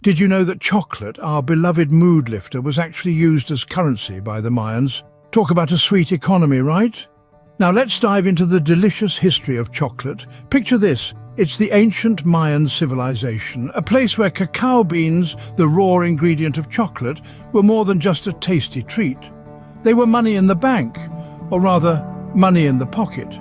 Did you know that chocolate, our beloved mood lifter, was actually used as currency by the Mayans? Talk about a sweet economy, right? Now let's dive into the delicious history of chocolate. Picture this. It's the ancient Mayan civilization, a place where cacao beans, the raw ingredient of chocolate, were more than just a tasty treat. They were money in the bank, or rather, money in the pocket.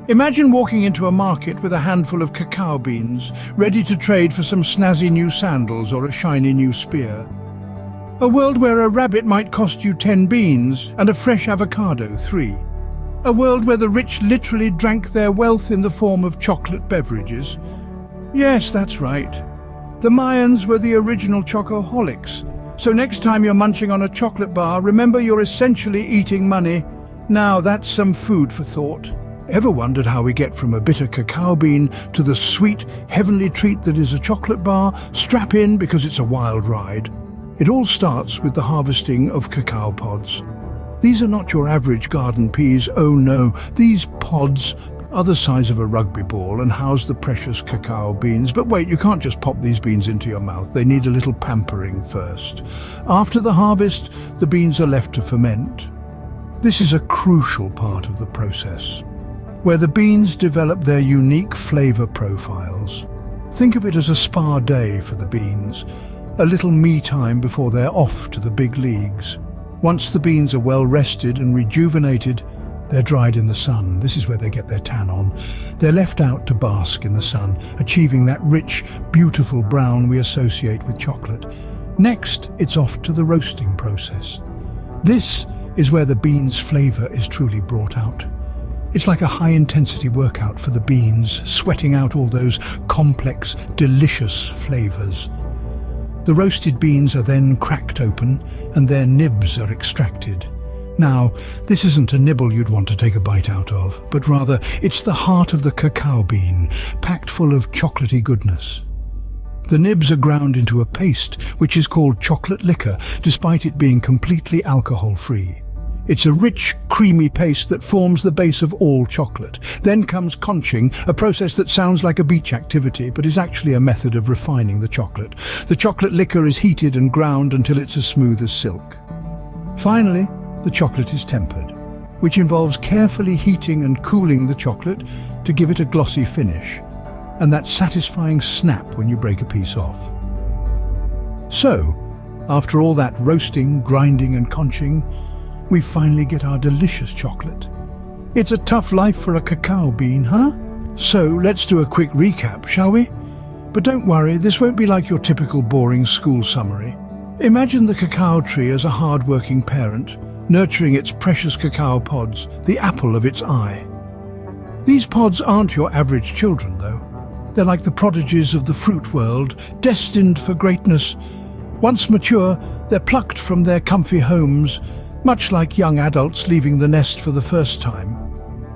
Imagine walking into a market with a handful of cacao beans, ready to trade for some snazzy new sandals or a shiny new spear. A world where a rabbit might cost you 10 beans and a fresh avocado 3. A world where the rich literally drank their wealth in the form of chocolate beverages. Yes, that's right. The Mayans were the original chocoholics. So next time you're munching on a chocolate bar, remember you're essentially eating money. Now that's some food for thought. Ever wondered how we get from a bitter cacao bean to the sweet, heavenly treat that is a chocolate bar? Strap in because it's a wild ride. It all starts with the harvesting of cacao pods. These are not your average garden peas, oh no. These pods are the size of a rugby ball and house the precious cacao beans. But wait, you can't just pop these beans into your mouth. They need a little pampering first. After the harvest, the beans are left to ferment. This is a crucial part of the process, where the beans develop their unique flavor profiles. Think of it as a spa day for the beans, a little me time before they're off to the big leagues. Once the beans are well rested and rejuvenated, they're dried in the sun. This is where they get their tan on. They're left out to bask in the sun, achieving that rich, beautiful brown we associate with chocolate. Next, it's off to the roasting process. This is where the beans' flavor is truly brought out. It's like a high-intensity workout for the beans, sweating out all those complex, delicious flavors. The roasted beans are then cracked open and their nibs are extracted. Now, this isn't a nibble you'd want to take a bite out of, but rather it's the heart of the cacao bean, packed full of chocolatey goodness. The nibs are ground into a paste, which is called chocolate liquor, despite it being completely alcohol-free. It's a rich, creamy paste that forms the base of all chocolate. Then comes conching, a process that sounds like a beach activity, but is actually a method of refining the chocolate. The chocolate liquor is heated and ground until it's as smooth as silk. Finally, the chocolate is tempered, which involves carefully heating and cooling the chocolate to give it a glossy finish, and that satisfying snap when you break a piece off. So, after all that roasting, grinding and conching, we finally get our delicious chocolate. It's a tough life for a cacao bean, huh? So let's do a quick recap, shall we? But don't worry, this won't be like your typical boring school summary. Imagine the cacao tree as a hard-working parent, nurturing its precious cacao pods, the apple of its eye. These pods aren't your average children, though. They're like the prodigies of the fruit world, destined for greatness. Once mature, they're plucked from their comfy homes, much like young adults leaving the nest for the first time.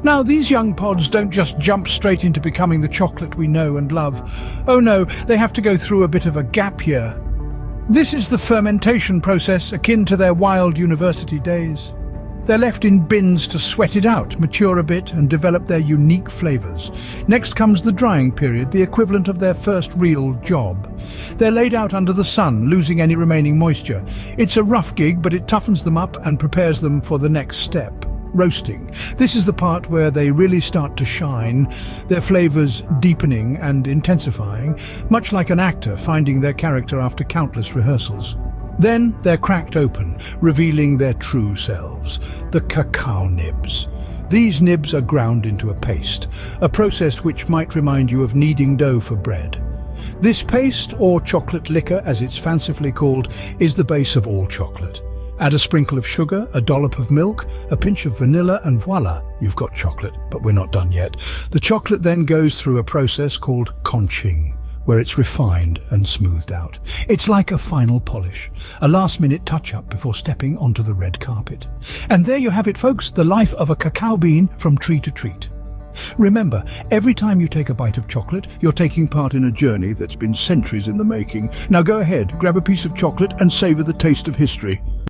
Now, these young pods don't just jump straight into becoming the chocolate we know and love. Oh no, they have to go through a bit of a gap year. This is the fermentation process akin to their wild university days. They're left in bins to sweat it out, mature a bit, and develop their unique flavors. Next comes the drying period, the equivalent of their first real job. They're laid out under the sun, losing any remaining moisture. It's a rough gig, but it toughens them up and prepares them for the next step. Roasting. This is the part where they really start to shine, their flavors deepening and intensifying, much like an actor finding their character after countless rehearsals. Then they're cracked open, revealing their true selves, the cacao nibs. These nibs are ground into a paste, a process which might remind you of kneading dough for bread. This paste, or chocolate liquor as it's fancifully called, is the base of all chocolate. Add a sprinkle of sugar, a dollop of milk, a pinch of vanilla, and voila, you've got chocolate, but we're not done yet. The chocolate then goes through a process called conching, where it's refined and smoothed out. It's like a final polish, a last-minute touch-up before stepping onto the red carpet. And there you have it, folks, the life of a cacao bean from tree to treat. Remember, every time you take a bite of chocolate, you're taking part in a journey that's been centuries in the making. Now go ahead, grab a piece of chocolate and savor the taste of history.